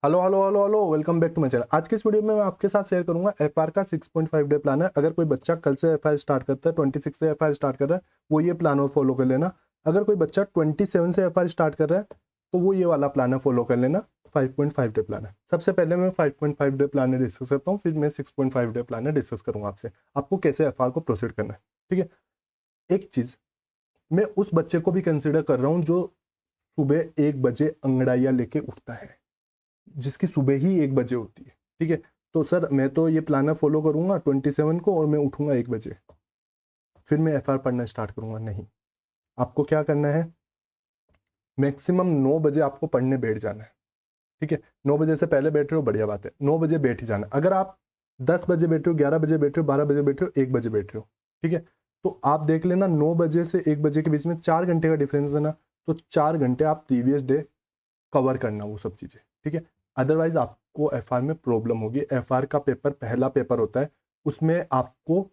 Hello hello hello hello, welcome back to my channel. आज के इस वीडियो में मैं आपके साथ शेयर करूंगा एफआर का 6.5 डे प्लान है। अगर कोई बच्चा कल से एफआर स्टार्ट करता है, 26 से एफआर स्टार्ट कर रहा है, वो ये प्लान और फॉलो कर लेना। अगर कोई बच्चा 27 से एफआर स्टार्ट कर रहा है तो वो ये वाला प्लान है फॉलो कर लेना। 5.5 डे प्लान है। सबसे पहले मैं 5.5 डे प्लान है डिस्कस करता हूँ, फिर मैं 6.5 डे प्लान है डिस्कस करूंगा आपसे, आपको कैसे एफआर को प्रोसीड करना है। ठीक है, एक चीज मैं उस बच्चे को भी कंसिडर कर रहा हूँ जो सुबह 1 बजे अंगड़ाइया लेके उठता है, जिसकी सुबह ही 1 बजे होती है। ठीक है, तो सर मैं तो ये प्लानर फॉलो करूंगा 27 को और मैं उठूंगा 1 बजे, फिर मैं एफआर पढ़ना स्टार्ट करूंगा। नहीं, आपको क्या करना है, मैक्सिमम 9 बजे आपको पढ़ने बैठ जाना है। ठीक है, 9 बजे से पहले बैठ रहे हो बढ़िया बात है, 9 बजे बैठ ही जाना। अगर आप 10 बजे बैठे हो, 11 बजे बैठे हो, 12 बजे बैठे हो, 1 बजे बैठ रहे हो, ठीक है, तो आप देख लेना 9 बजे से 1 बजे के बीच में 4 घंटे का डिफरेंस है ना, तो 4 घंटे आप प्रीवियस डे कवर करना वो सब चीज़ें। ठीक है, अदरवाइज आपको एफआर में प्रॉब्लम होगी। एफआर का पेपर पहला पेपर होता है, उसमें आपको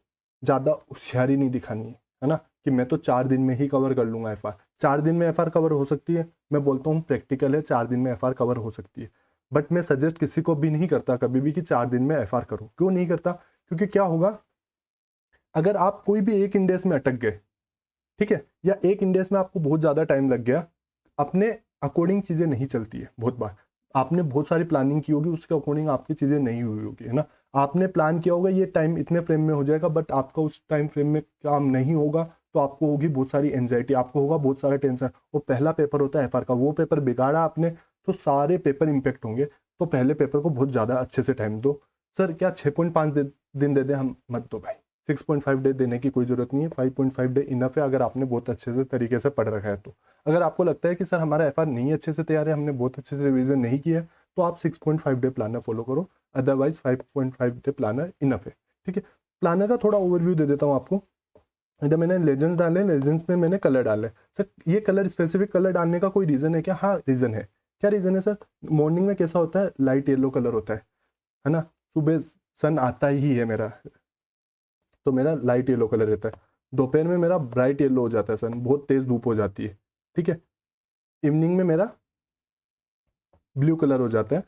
ज़्यादा होशियारी नहीं दिखानी है ना, कि मैं तो 4 दिन में ही कवर कर लूंगा एफआर। 4 दिन में एफआर कवर हो सकती है, मैं बोलता हूँ प्रैक्टिकल है, 4 दिन में एफआर कवर हो सकती है, बट मैं सजेस्ट किसी को भी नहीं करता कभी भी कि 4 दिन में एफआर करो। क्यों नहीं करता? क्योंकि क्या होगा, अगर आप कोई भी एक इंडेक्स में अटक गए, ठीक है, या एक इंडेक्स में आपको बहुत ज़्यादा टाइम लग गया, अपने अकॉर्डिंग चीज़ें नहीं चलती है। बहुत बार आपने बहुत सारी प्लानिंग की होगी, उसके अकॉर्डिंग आपकी चीज़ें नहीं हुई होगी, है ना। आपने प्लान किया होगा ये टाइम इतने फ्रेम में हो जाएगा, बट आपका उस टाइम फ्रेम में काम नहीं होगा, तो आपको होगी बहुत सारी एंजाइटी, आपको होगा बहुत सारा टेंशन। वो पहला पेपर होता है एफआर का, वो पेपर बिगाड़ा आपने तो सारे पेपर इंपेक्ट होंगे। तो पहले पेपर को बहुत ज़्यादा अच्छे से टाइम दो। सर क्या 6.5 दिन दे दें हम? मत दो भाई, 6.5 डे देने की कोई ज़रूरत नहीं है, 5.5 डे इनफ है अगर आपने बहुत अच्छे से तरीके से पढ़ रखा है तो। अगर आपको लगता है कि सर हमारा एफआर नहीं अच्छे से तैयार है, हमने बहुत अच्छे से रिवीजन नहीं किया है, तो आप 6.5 डे प्लानर फॉलो करो, अदरवाइज 5.5 डे प्लानर इनफ है। ठीक है, प्लानर का थोड़ा ओवरव्यू दे देता हूँ आपको। इधर मैंने लेजेंड्स डाले, लेजेंड्स में मैंने कलर डाले। सर ये कलर स्पेसिफिक कलर डालने का कोई रीज़न है क्या? हाँ रीज़न है। क्या रीज़न है सर? मॉर्निंग में कैसा होता है, लाइट येलो कलर होता है ना, सुबह सन आता ही है मेरा, तो मेरा लाइट येलो कलर रहता है। दोपहर में मेरा ब्राइट येलो हो जाता है, सन बहुत तेज धूप हो जाती है। ठीक है, इवनिंग में मेरा ब्लू कलर हो जाता है।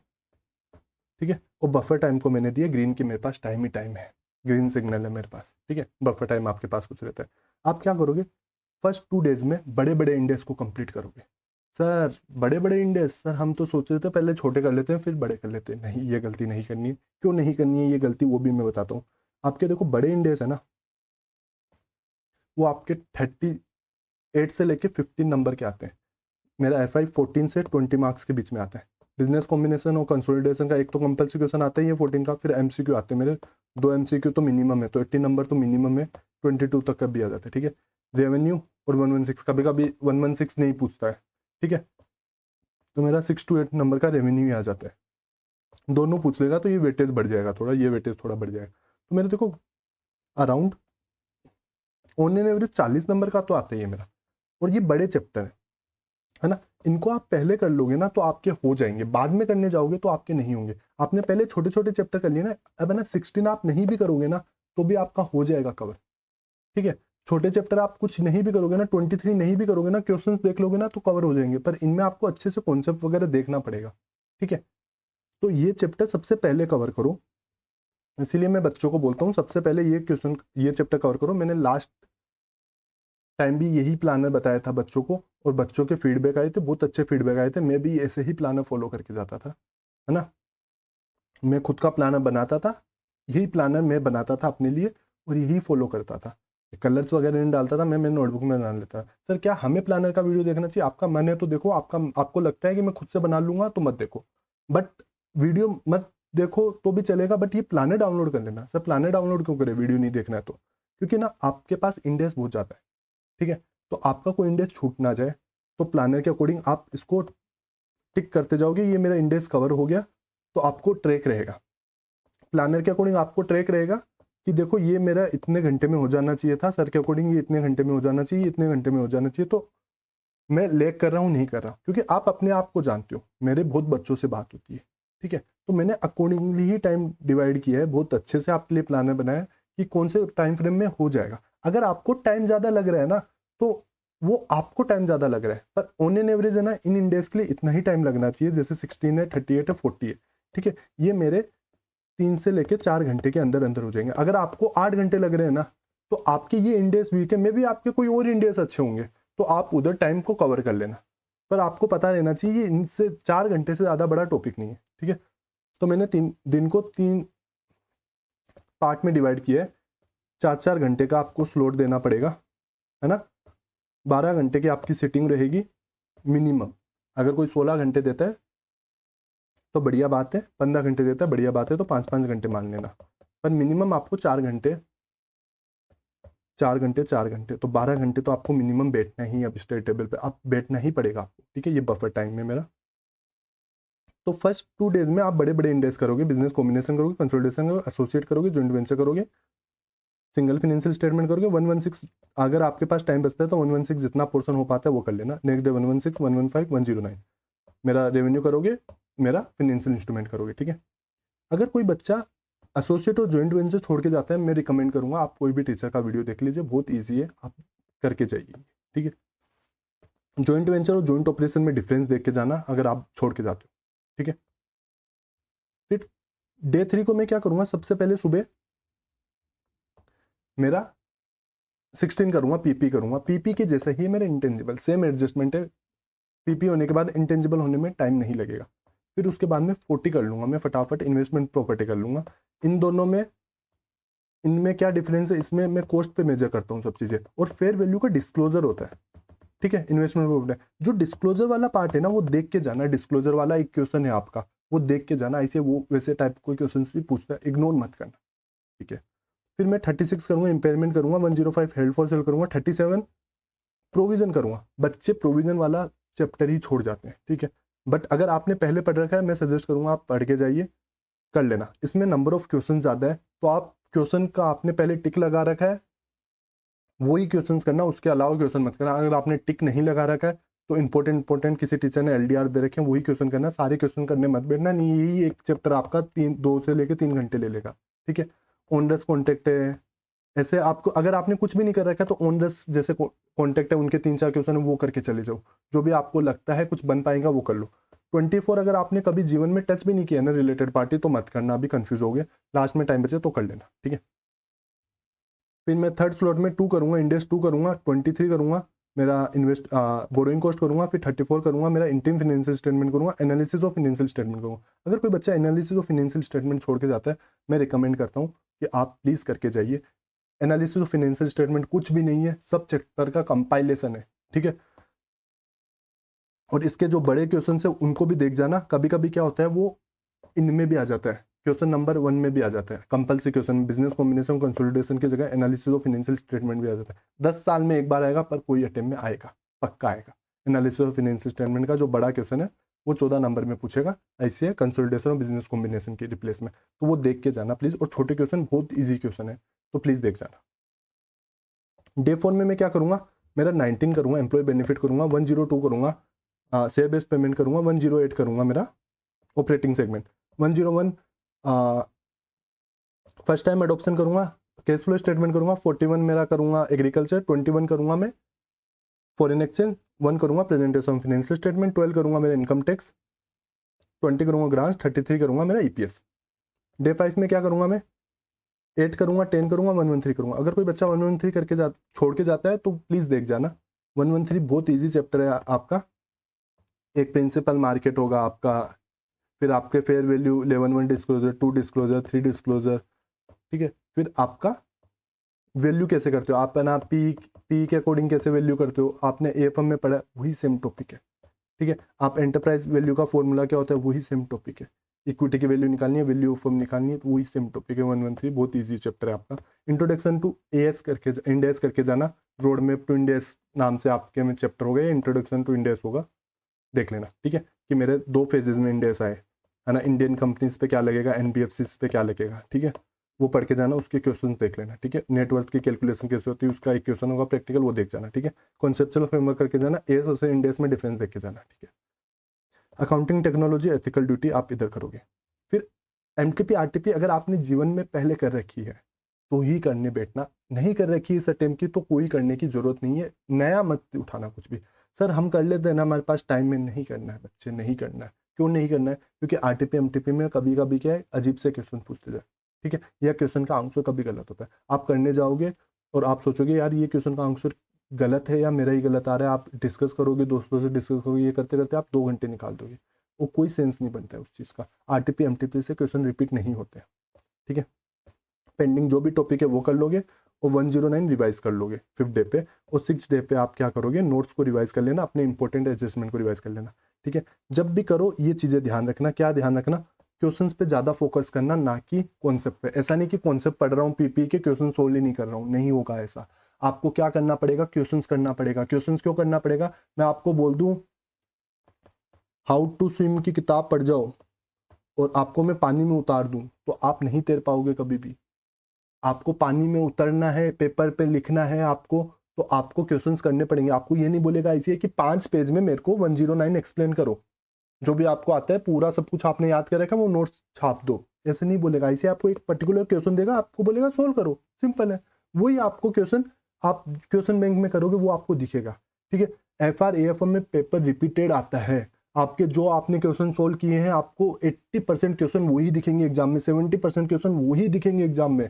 ठीक है, और बफर टाइम को मैंने दिया ग्रीन, की मेरे पास टाइम ही टाइम है, ग्रीन सिग्नल है मेरे पास। ठीक है, बफर टाइम आपके पास कुछ रहता है। आप क्या करोगे, फर्स्ट 2 डेज में बड़े बड़े इंडेक्स को कंप्लीट करोगे। सर बड़े बड़े इंडेक्स, सर हम तो सोच रहे थे पहले छोटे कर लेते हैं फिर बड़े कर लेते हैं। नहीं, ये गलती नहीं करनी है। क्यों नहीं करनी है ये गलती, वो भी मैं बताता हूँ। आपके देखो बड़े इंडेक्स है ना, वो आपके 38 से लेके 15 नंबर के आते हैं। मेरा एफ आई 14 से 20 मार्क्स के बीच में आता है। बिजनेस कॉम्बिनेशन और कंसोलिडेशन का एक तो कंपल्सरी क्वेश्चन आता ही है 14 का, फिर एमसीक्यू आते हैं मेरे 2 एमसीक्यू तो मिनिमम है, तो 80 नंबर तो मिनिमम है, 22 तक का भी आ जाता है। ठीक है, रेवेन्यू और 116, कभी कभी 116 नहीं पूछता है। ठीक है, तो मेरा 6 to 8 नंबर का रेवेन्यू ही आ जाता है। दोनों पूछ लेगा तो ये वेटेज बढ़ जाएगा थोड़ा, ये वेटेज थोड़ा बढ़ जाएगा। तो मेरे देखो around on an average 40 number का तो आता ही है मेरा। और ये बड़े चैप्टर है ना, इनको आप पहले कर लोगे ना तो आपके हो जाएंगे, बाद में करने जाओगे तो आपके नहीं होंगे। आपने पहले छोटे छोटे चैप्टर कर लिए ना, अब है ना 16 आप नहीं भी करोगे ना तो भी आपका हो जाएगा कवर। ठीक है, छोटे चैप्टर आप कुछ नहीं भी करोगे ना, 23 नहीं भी करोगे ना, क्वेश्चन देख लोगे ना तो कवर हो जाएंगे, पर इनमें आपको अच्छे से कॉन्सेप्ट वगैरह देखना पड़ेगा। ठीक है, तो ये चैप्टर सबसे पहले कवर करो। इसीलिए मैं बच्चों को बोलता हूँ सबसे पहले ये क्वेश्चन, ये चैप्टर कवर करो। मैंने लास्ट टाइम भी यही प्लानर बताया था बच्चों को, और बच्चों के फीडबैक आए थे, बहुत अच्छे फीडबैक आए थे। मैं भी ऐसे ही प्लानर फॉलो करके जाता था, है ना। मैं खुद का प्लानर बनाता था, यही प्लानर मैं बनाता था अपने लिए और यही फॉलो करता था। कलर्स वगैरह नहीं डालता था मैं, मेरे नोटबुक में बना लेता था। सर क्या हमें प्लानर का वीडियो देखना चाहिए? आपका मन है तो देखो, आपको लगता है कि मैं खुद से बना लूंगा तो मत देखो, बट वीडियो मत देखो तो भी चलेगा, बट ये प्लानर डाउनलोड कर लेना। सर प्लानर डाउनलोड क्यों करें, वीडियो नहीं देखना है तो? क्योंकि ना आपके पास इंडेक्स बहुत ज़्यादा है। ठीक है, तो आपका कोई इंडेक्स छूट ना जाए, तो प्लानर के अकॉर्डिंग आप इसको टिक करते जाओगे, ये मेरा इंडेक्स कवर हो गया, तो आपको ट्रैक रहेगा। प्लानर के अकॉर्डिंग आपको ट्रैक रहेगा कि देखो ये मेरा इतने घंटे में हो जाना चाहिए था, सर के अकॉर्डिंग ये इतने घंटे में हो जाना चाहिए, इतने घंटे में हो जाना चाहिए, तो मैं लेग कर रहा हूँ नहीं कर रहा, क्योंकि आप अपने आप को जानते हो, मेरे बहुत बच्चों से बात होती है। ठीक है, तो मैंने अकॉर्डिंगली ही टाइम डिवाइड किया है, बहुत अच्छे से आपके लिए प्लानर बनाया कि कौन से टाइम फ्रेम में हो जाएगा। अगर आपको टाइम ज़्यादा लग रहा है ना, तो वो आपको टाइम ज़्यादा लग रहा है, पर ऑन एन एवरेज है ना इन इंडेक्स के लिए इतना ही टाइम लगना चाहिए, जैसे 16 है, 38 है, 40 है, ठीक है। ये मेरे 3 से लेके 4 घंटे के अंदर अंदर हो जाएंगे। अगर आपको 8 घंटे लग रहे हैं ना, तो आपके ये इंडेक्स वीक है, मे भी आपके कोई और इंडेक्स अच्छे होंगे, तो आप उधर टाइम को कवर कर लेना। पर आपको पता रहना चाहिए इनसे 4 घंटे से ज़्यादा बड़ा टॉपिक नहीं है, ठीक है। तो मैंने 3 दिन को 3 पार्ट में डिवाइड किया है। 4-4 घंटे का आपको स्लॉट देना पड़ेगा, है ना। 12 घंटे की आपकी सिटिंग रहेगी मिनिमम। अगर कोई 16 घंटे देता है तो बढ़िया बात है, 15 घंटे देता है बढ़िया बात है, तो 5-5 घंटे मान लेना। पर मिनिमम आपको 4 घंटे 4 घंटे 4 घंटे, तो 12 घंटे तो आपको मिनिमम बैठना ही, अब स्टेट टेबल पे आप बैठना ही पड़ेगा आपको, ठीक है। ये बफर टाइम में मेरा। तो फर्स्ट 2 डेज में आप बड़े बड़े इंडेक्स करोगे, बिजनेस कॉम्बिनेशन करोगे, कंसोलिडेशन करोगे, एसोसिएट करोगे, जॉइंट वेंचर करोगे, सिंगल फाइनेंशियल स्टेटमेंट करोगे। 116 अगर आपके पास टाइम बचता है तो 116 जितना पोर्शन हो पाता है वो कर लेना। नेक्स्ट डे 116, 115, 109 मेरा रेवेन्यू करोगे, मेरा फाइनेंशियल इंस्ट्रूमेंट करोगे, ठीक है। अगर कोई बच्चा एसोसिएट और जॉइंट वेंचर छोड़ के जाता है, मैं रिकमेंड करूंगा आप कोई भी टीचर का वीडियो देख लीजिए, बहुत ईजी है, आप करके जाइए, ठीक है। जॉइंट वेंचर और जॉइंट ऑपरेशन में डिफरेंस देख के जाना अगर आप छोड़ के जाते हो, ठीक है। फिर डे 3 को मैं क्या करूंगा, सबसे पहले सुबह मेरा 16 करूंगा, पीपी करूंगा। पीपी के जैसे ही मेरा इंटेंजिबल सेम एडजस्टमेंट है, पीपी होने के बाद इंटेंजिबल होने में टाइम नहीं लगेगा। फिर उसके बाद में 40 कर लूंगा, मैं फटाफट इन्वेस्टमेंट प्रॉपर्टी कर लूंगा। इन दोनों में इनमें क्या डिफरेंस है, इसमें मैं कॉस्ट पे मेजर करता हूँ सब चीज़ें, और फेयर वैल्यू का डिस्क्लोजर होता है, ठीक है। इन्वेस्टमेंट प्रॉपर्टी जो डिस्क्लोजर वाला पार्ट है ना, वो देख के जाना। डिस्क्लोजर वाला एक क्वेश्चन है आपका, वो देख के जाना, ऐसे वो वैसे टाइप कोई क्वेश्चन भी पूछता है, इग्नोर मत करना, ठीक है। फिर मैं 36 करूंगा, इंपेयरमेंट करूंगा, 105 हेल्ड फॉर सेल करूंगा, 37 प्रोविजन करूंगा। बच्चे प्रोविजन वाला चैप्टर ही छोड़ जाते हैं, ठीक है। बट अगर आपने पहले पढ़ रखा है, मैं सजेस्ट करूंगा आप पढ़ के जाइए, कर लेना। इसमें नंबर ऑफ क्वेश्चन ज़्यादा है, तो आप क्वेश्चन का आपने पहले टिक लगा रखा है वही क्वेश्चंस करना, उसके अलावा क्वेश्चन मत करना। अगर आपने टिक नहीं लगा रखा है तो इंपॉर्टेंट किसी टीचर ने एलडीआर दे रखे हैं वही क्वेश्चन करना, सारे क्वेश्चन करने मत बैठना, नहीं यही एक चैप्टर आपका 2 से लेकर 3 घंटे ले लेगा, ठीक है। ओनरस कॉन्टेक्ट है, ऐसे आपको अगर आपने कुछ भी नहीं कर रखा है तो ओनरस जैसे कॉन्टेक्ट है उनके 3-4 क्वेश्चन है वो करके चले जाओ, जो भी आपको लगता है कुछ बन पाएगा वो कर लो। 24 अगर आपने कभी जीवन में टच भी नहीं किया ना रिलेटेड पार्टी, तो मत करना, अभी कंफ्यूज हो गए, लास्ट में टाइम बचे तो कर लेना, ठीक है। फिर मैं थर्ड स्लॉट में 2 करूंगा, इंडेक्स 2 करूंगा, 23 करूंगा मेरा इन्वेस्ट बोरोइंग कॉस्ट करूंगा, फिर 34 करूंगा मेरा इंटीम फाइनेंशियल स्टेटमेंट करूंगा, एनालिसिस ऑफ फाइनेंशियल स्टेटमेंट करूंगा। अगर कोई बच्चा एनालिसिस ऑफ फाइनेंशियल स्टेटमेंट छोड़ के जाता है, मैं रिकमेंड करता हूँ कि आप प्लीज़ करके जाइए। एनालिसिस ऑफ फाइनेंशियल स्टेटमेंट कुछ भी नहीं है, सब चैप्टर का कंपाइलेशन है, ठीक है। और इसके जो बड़े क्वेश्चन है उनको भी देख जाना, कभी कभी क्या होता है वो इनमें भी आ जाता है, क्वेश्चन नंबर 1 में भी आ जाता है, compulsory question, business combination consolidation की जगह एनालिसिस ऑफ फाइनेंशियल स्टेटमेंट भी आ जाता है। 10 साल में एक बार आएगा, पर कोई अटेम्प्ट में आएगा, पक्का आएगा। एनालिसिस ऑफ फाइनेंशियल स्टेटमेंट का जो बड़ा क्वेश्चन है वो 14 नंबर में पूछेगा, ऐसे है कंसोलिडेशन और बिजनेस कॉम्बिनेशन की रिप्लेस में, तो वो देख के जाना प्लीज। और छोटे क्वेश्चन बहुत ईजी क्वेश्चन है, तो प्लीज देख जाना। डे 4 में मैं क्या करूंगा, मेरा 19 करूंगा, एम्प्लॉय बेनिफिट करूंगा, 102 करूंगा, शेयर बेस्ड पेमेंट करूंगा, 108 करूंगा मेरा operating segment, 101 first time adoption करूंगा, कैश फ्लो स्टेटमेंट करूंगा, 41 मेरा करूंगा एग्रीकल्चर, 21 करूंगा मैं फॉरेन एक्सचेंज, 1 करूंगा प्रेजेंटेशन फाइनेंशियल स्टेटमेंट, 12 करूंगा मेरा इनकम टैक्स, 20 करूंगा ग्रांट्स, 33 करूंगा मेरा ईपीएस। डे 5 में क्या करूंगा मैं, 8 करूंगा, 10 करूंगा, 113 करूंगा। अगर कोई बच्चा 113 करके छोड़ के जाता है तो प्लीज देख जाना। 113 बहुत ईजी चैप्टर है आपका। एक प्रिंसिपल मार्केट होगा आपका, फिर आपके fair value, level 1 disclosure, 2 disclosure, 3 disclosure, ठीक है। फिर आपका वैल्यू कैसे करते हो आप, है ना, पी के अकॉर्डिंग कैसे वैल्यू करते हो, आपने एएफएम में पढ़ा, वही सेम टॉपिक है, ठीक है। आप एंटरप्राइज वैल्यू का फॉर्मूला क्या होता है, वही सेम टॉपिक है। इक्विटी की वैल्यू निकालनी है, वैल्यू ऑफ फर्म निकालनी है, तो वही सेम टॉपिक है। 113 बहुत ईजी चैप्टर है आपका। इंट्रोडक्शन टू एएस करके इंडेस करके जाना, रोड मैप टू इंडेस नाम से आपके में चैप्टर हो गया, इंट्रोडक्शन टू इंडेस होगा, देख लेना, ठीक है। कि मेरे 2 फेजेस में इंडेस आए, है ना, इंडियन कंपनीज पे क्या लगेगा, एनबीएफसीज पे क्या लगेगा, ठीक है। वो पढ़ के जाना, उसके क्वेश्चन देख लेना, ठीक है। नेटवर्थ की कैलकुलेशन कैसे होती है उसका एक क्वेश्चन होगा प्रैक्टिकल, वो देख जाना, ठीक है। कॉन्सेप्चुअल फ्रेमवर्क करके जाना, एस और इंडेस में डिफरेंस देख के जाना, ठीक है। अकाउंटिंग टेक्नोलॉजी एथिकल ड्यूटी आप इधर करोगे। फिर एमटीपी आरटीपी अगर आपने जीवन में पहले कर रखी है तो ही करने बैठना। नहीं कर रखी इस अटेम्प्ट की तो कोई करने की जरूरत नहीं है, नया मत उठाना कुछ भी। सर हम कर लेते हैं ना, हमारे पास टाइम में, नहीं करना है बच्चे, नहीं करना है। क्यों नहीं करना है? क्योंकि आरटीपी एमटीपी में कभी कभी क्या है, अजीब से क्वेश्चन पूछते जाए, ठीक है, या क्वेश्चन का आंसर कभी गलत होता है। आप करने जाओगे और आप सोचोगे यार ये क्वेश्चन का आंसर गलत है या मेरा ही गलत आ रहा है, आप डिस्कस करोगे, दोस्तों से डिस्कस करोगे, ये करते करते आप 2 घंटे निकाल दोगे। वो कोई सेंस नहीं बनता है उस चीज़ का। आरटीपी एमटीपी से क्वेश्चन रिपीट नहीं होते, ठीक है। पेंडिंग जो भी टॉपिक है वो कर लोगे और 109 रिवाइज कर लोगे 5th डे पे। और 6th डे पे आप क्या करोगे, नोट्स को रिवाइज कर लेना, अपने इंपॉर्टेंट एडजस्टमेंट को रिवाइज कर लेना, ठीक है। जब भी करो ये चीज़ें ध्यान रखना। क्या ध्यान रखना? क्वेश्चंस पे ज़्यादा फोकस करना, ना कि कॉन्सेप्ट पे। ऐसा नहीं कि कॉन्सेप्ट पढ़ रहा हूँ पीपी के, क्वेश्चन सोल्व ही नहीं कर रहा हूँ, नहीं होगा ऐसा। आपको क्या करना पड़ेगा, क्वेश्चंस करना पड़ेगा। क्वेश्चंस क्यों करना पड़ेगा? मैं आपको बोल दूं हाउ टू स्विम की किताब पढ़ जाओ और आपको मैं पानी में उतार दूं तो आप नहीं तैर पाओगे कभी भी। आपको पानी में उतरना है, पेपर पे लिखना है आपको, तो आपको क्वेश्चंस करने पड़ेंगे। आपको ये नहीं बोलेगा ऐसे कि 5 पेज में मेरे को 109 एक्सप्लेन करो, जो भी आपको आता है पूरा सब कुछ आपने याद कर रखा है वो नोट्स छाप दो, ऐसे नहीं बोलेगा। ऐसे आपको एक पर्टिकुलर क्वेश्चन देगा, आपको बोलेगा सोल्व करो, सिंपल है। वही आपको क्वेश्चन आप क्वेश्चन बैंक में करोगे वो आपको दिखेगा, ठीक है। एफआर एएफएम में पेपर रिपीटेड आता है, आपके जो आपने क्वेश्चन सोल्व किए हैं आपको 80% क्वेश्चन वही दिखेंगे एग्जाम में, 70% क्वेश्चन वही दिखेंगे एग्जाम में।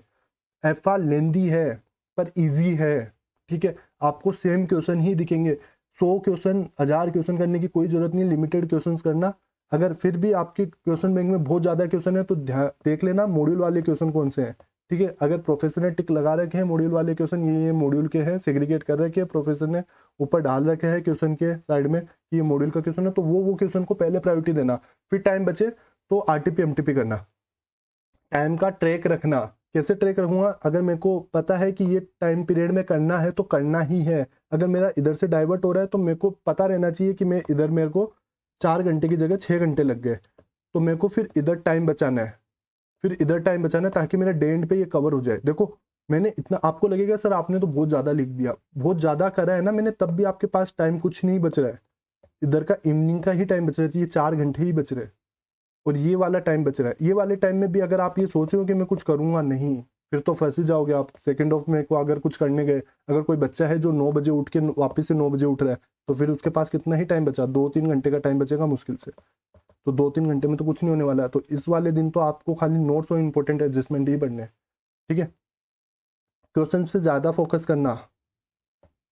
एफआर लेंदी है पर इजी है, ठीक है। आपको सेम क्वेश्चन ही दिखेंगे। 100 क्वेश्चन 1000 क्वेश्चन करने की कोई जरूरत नहीं, लिमिटेड क्वेश्चन करना। अगर फिर भी आपके क्वेश्चन बैंक में बहुत ज़्यादा क्वेश्चन है तो देख लेना मॉड्यूल वाले क्वेश्चन कौन से हैं, ठीक है। अगर प्रोफेसर ने टिक लगा रखे हैं मॉड्यूल वाले क्वेश्चन, ये मॉड्यूल के हैं, सेग्रीगेट कर रखे हैं प्रोफेसर ने, ऊपर डाल रखे हैं क्वेश्चन के साइड में कि ये मॉड्यूल का क्वेश्चन है, तो वो क्वेश्चन को पहले प्रायोरिटी देना। फिर टाइम बचे तो आरटीपी एमटीपी करना। टाइम का ट्रैक रखना। कैसे ट्रैक रखूंगा? अगर मेरे को पता है कि ये टाइम पीरियड में करना है तो करना ही है। अगर मेरा इधर से डाइवर्ट हो रहा है तो मेरे को पता रहना चाहिए कि मैं इधर, मेरे को 4 घंटे की जगह 6 घंटे लग गए, तो मेरे को फिर इधर टाइम बचाना है, फिर इधर टाइम बचाना है ताकि मेरा डे एंड पे ये कवर हो जाए। देखो मैंने इतना, आपको लगेगा सर आपने तो बहुत ज़्यादा लिख दिया, बहुत ज़्यादा करा है ना मैंने, तब भी आपके पास टाइम कुछ नहीं बच रहा है। इधर का इवनिंग का ही टाइम बच रहा है, ये 4 घंटे ही बच रहे हैं और ये वाला टाइम बच रहा है। ये वाले टाइम में भी अगर आप ये सोच रहे हो कि मैं कुछ करूंगा नहीं, फिर तो फंस ही जाओगे आप। सेकंड ऑफ में को अगर कुछ करने गए, अगर कोई बच्चा है जो 9 बजे उठ के वापस से 9 बजे उठ रहा है, तो फिर उसके पास कितना ही टाइम बचा, 2-3 घंटे का टाइम बचेगा मुश्किल से। तो 2-3 घंटे में तो कुछ नहीं होने वाला है। तो इस वाले दिन तो आपको खाली नोट्स और इंपॉर्टेंट एडजस्टमेंट ही पढ़ने हैं, ठीक है। क्वेश्चन पे ज्यादा फोकस करना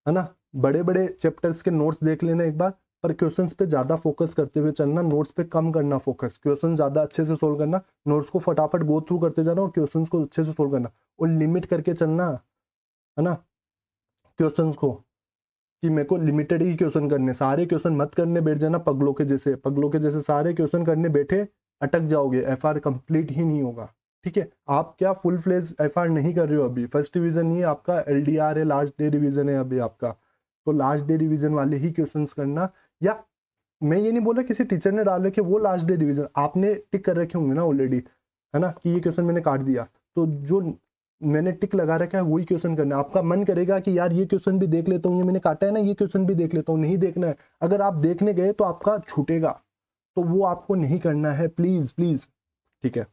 है ना, बड़े बड़े चैप्टर्स के नोट्स देख लेना एक बार, पर क्वेश्चंस पे ज्यादा फोकस करते हुए चलना, नोट्स पे कम करना फोकस। क्वेश्चन ज्यादा अच्छे से सोल्व करना, नोट्स को फटाफट गो थ्रू करते जाना और क्वेश्चंस को अच्छे से सोल्व करना और लिमिट करके चलना, है ना। क्वेश्चंस को कि मेरे को लिमिटेड ही क्वेश्चन करने, सारे क्वेश्चन मत करने बैठ जाना पगलों के जैसे। पगलों के जैसे सारे क्वेश्चन करने बैठे अटक जाओगे, एफआर कंप्लीट ही नहीं होगा, ठीक है। आप क्या फुल फ्लेज एफआर नहीं कर रहे हो अभी, फर्स्ट डिवीजन ही आपका एलडीआर है, लास्ट डे रिवीजन है अभी आपका, तो लास्ट डे रिवीजन वाले ही क्वेश्चंस करना। या मैं ये नहीं बोला किसी टीचर ने डाल रखे वो लास्ट डे रिवीजन, आपने टिक कर रखे होंगे ना ऑलरेडी, है ना, कि ये क्वेश्चन मैंने काट दिया, तो जो मैंने टिक लगा रखा है वही क्वेश्चन करना है। आपका मन करेगा कि यार ये क्वेश्चन भी देख लेता हूँ, ये मैंने काटा है ना, ये क्वेश्चन भी देख लेता हूँ, नहीं देखना है। अगर आप देखने गए तो आपका छूटेगा, तो वो आपको नहीं करना है, प्लीज प्लीज, ठीक है।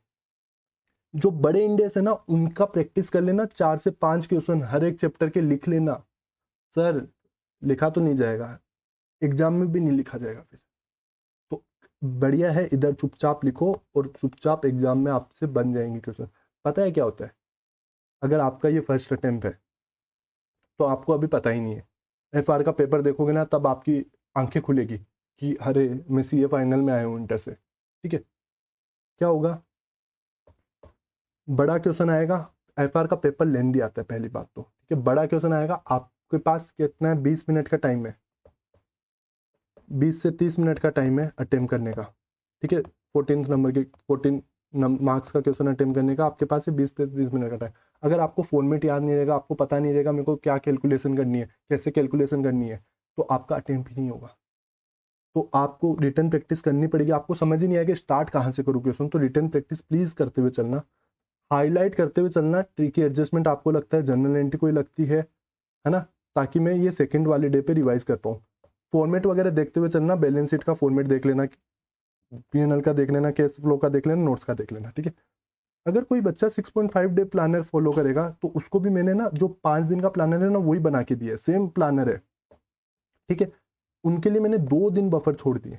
जो बड़े इंडेक्स है ना उनका प्रैक्टिस कर लेना, 4 से 5 क्वेश्चन हर एक चैप्टर के लिख लेना। सर लिखा तो नहीं जाएगा, एग्जाम में भी नहीं लिखा जाएगा फिर, तो बढ़िया है इधर चुपचाप लिखो और चुपचाप एग्जाम में आपसे बन जाएंगे क्वेश्चन। पता है क्या होता है, अगर आपका ये फर्स्ट अटेम्प्ट है तो आपको अभी पता ही नहीं है, एफआर का पेपर देखोगे ना तब आपकी आंखें खुलेगी कि अरे मैं सीए फाइनल में आया हूँ इंटर से, ठीक है। क्या होगा, बड़ा क्वेश्चन आएगा, एफआर का पेपर लेंदी आता है पहली बात तो, ठीक है। बड़ा क्वेश्चन आएगा, आपके पास कितना है, 20 मिनट का टाइम है, 20 से 30 मिनट का टाइम है अटेम्प्ट करने का, ठीक है। 14 नंबर के 14 मार्क्स का क्वेश्चन अटेम्प्ट करने का आपके पास है 20 से 30 मिनट का टाइम। अगर आपको फॉर्मेट याद नहीं रहेगा, आपको पता नहीं रहेगा मेरे को क्या कैलकुलेशन करनी है, कैसे कैलकुलेशन करनी है, तो आपका अटेम्प्ट ही नहीं होगा। तो आपको रिटर्न प्रैक्टिस करनी पड़ेगी। आपको समझ ही नहीं आएगा स्टार्ट कहाँ से करूँ क्वेश्चन, तो रिटर्न प्रैक्टिस प्लीज करते हुए चलना, हाईलाइट करते हुए चलना। ट्रिकी एडजस्टमेंट आपको लगता है, जनरल एंट्री कोई लगती है ना, ताकि मैं ये सेकंड वाले डे पे रिवाइज कर पाऊँ। फॉर्मेट वगैरह देखते हुए चलना, बैलेंस शीट का फॉर्मेट देख लेना, पीएनएल का देख लेना, कैश फ्लो का देख लेना, नोट्स का देख लेना, ठीक है। अगर कोई बच्चा 6.5 डे प्लानर फॉलो करेगा तो उसको भी मैंने ना जो 5 दिन का प्लानर है ना वही बना के दिया है, सेम प्लानर है, ठीक है। उनके लिए मैंने 2 दिन बफर छोड़ दिए,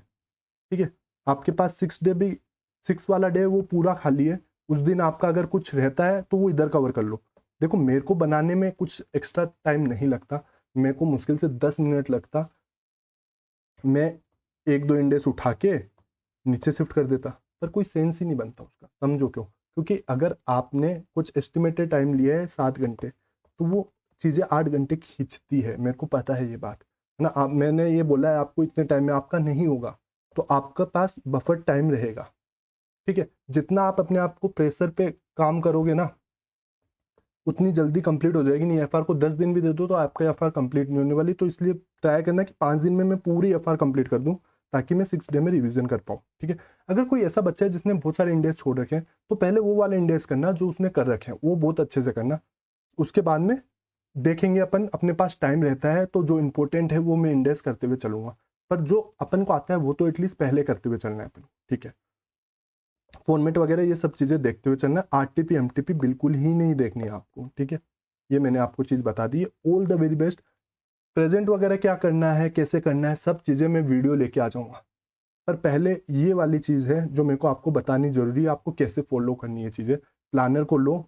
ठीक है। आपके पास 6 डे भी, 6 वाला डे वो पूरा खाली है, उस दिन आपका अगर कुछ रहता है तो वो इधर कवर कर लो। देखो मेरे को बनाने में कुछ एक्स्ट्रा टाइम नहीं लगता, मेरे को मुश्किल से 10 मिनट लगता, मैं 1-2 इंडेक्स उठा के नीचे शिफ्ट कर देता, पर कोई सेंस ही नहीं बनता उसका, समझो क्यों? क्योंकि अगर आपने कुछ एस्टिमेटेड टाइम लिया है 7 घंटे, तो वो चीज़ें 8 घंटे खींचती है, मेरे को पता है ये बात, है ना। आप, मैंने ये बोला है आपको इतने टाइम में आपका नहीं होगा, तो आपका पास बफर टाइम रहेगा, ठीक है। जितना आप अपने आप को प्रेशर पे काम करोगे ना, उतनी जल्दी कंप्लीट हो जाएगी नहीं। एफआर को 10 दिन भी दे दो तो आपका एफआर कंप्लीट नहीं होने वाली, तो इसलिए ट्राई करना कि 5 दिन में मैं पूरी एफआर कंप्लीट कर दूं, ताकि मैं 6 डे में रिवीजन कर पाऊँ, ठीक है। अगर कोई ऐसा बच्चा है जिसने बहुत सारे इंडेक्स छोड़ रखे हैं, तो पहले वो वाले इंडेक्स करना जो उसने कर रखे हैं, वो बहुत अच्छे से करना। उसके बाद में देखेंगे अपन, अपने पास टाइम रहता है तो जो इंपॉर्टेंट है वो मैं इंडेक्स करते हुए चलूंगा, पर जो अपन को आता है वो तो एटलीस्ट पहले करते हुए चलना है अपन, ठीक है। फॉर्मेट वगैरह ये सब चीज़ें देखते हुए चलना, आरटीपी एमटीपी बिल्कुल ही नहीं देखनी है आपको, ठीक है। ये मैंने आपको चीज़ बता दी है। All the very best. Present वगैरह क्या करना है, कैसे करना है, सब चीज़ें मैं वीडियो लेके आ जाऊँगा, पर पहले ये वाली चीज़ है जो मेरे को आपको बतानी जरूरी है, आपको कैसे फॉलो करनी है चीज़ें। प्लानर को लो,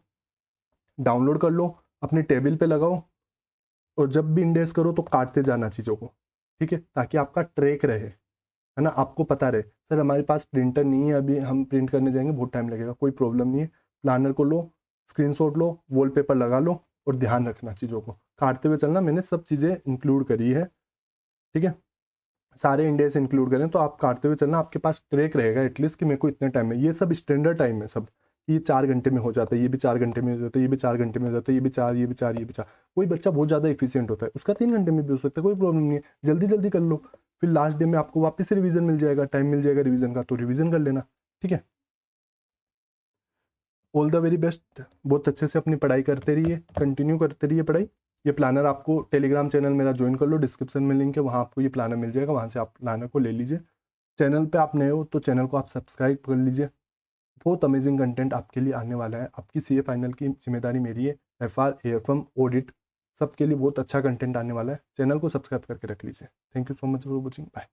डाउनलोड कर लो, अपने टेबल पे लगाओ, और जब भी इंडेक्स करो तो काटते जाना चीज़ों को, ठीक है, ताकि आपका ट्रैक रहे, है ना। आपको पता रहे सर हमारे पास प्रिंटर नहीं है, अभी हम प्रिंट करने जाएंगे बहुत टाइम लगेगा, कोई प्रॉब्लम नहीं है। प्लानर को लो, स्क्रीनशॉट लो, वॉलपेपर लगा लो, और ध्यान रखना चीज़ों को काटते हुए चलना। मैंने सब चीज़ें इंक्लूड करी है, ठीक है। सारे इंडेक्स इंक्लूड करें तो आप काटते हुए चलना, आपके पास ट्रैक रहेगा एटलीस्ट कि मेरे को इतने टाइम में, ये सब स्टैंडर्ड टाइम है सब, ये 4 घंटे में हो जाता है, ये भी 4 घंटे में हो जाता है, ये भी 4 घंटे में हो जाता है, ये भी चार, ये भी चार, ये भी चार। कोई बच्चा बहुत ज़्यादा एफिशिएंट होता है, उसका 3 घंटे में भी हो सकता है, कोई प्रॉब्लम नहीं है, जल्दी जल्दी कर लो। फिर लास्ट डे में आपको वापस रिवीजन मिल जाएगा, टाइम मिल जाएगा रिवीजन का, तो रिवीजन कर लेना, ठीक है। All the very best. बहुत अच्छे से अपनी पढ़ाई करते रहिए, कंटिन्यू करते रहिए पढ़ाई। ये प्लानर आपको टेलीग्राम चैनल मेरा ज्वाइन कर लो, डिस्क्रिप्शन में लिंक है, वहाँ आपको ये प्लानर मिल जाएगा, वहाँ से आप प्लानर को ले लीजिए। चैनल पे आप नए हो तो चैनल को आप सब्सक्राइब कर लीजिए, बहुत अमेजिंग कंटेंट आपके लिए आने वाला है। आपकी सीए फाइनल की जिम्मेदारी मेरी है, एफआर एएफएम ऑडिट सबके लिए बहुत अच्छा कंटेंट आने वाला है। चैनल को सब्सक्राइब करके रख लीजिए। Thank you so much for watching, bye.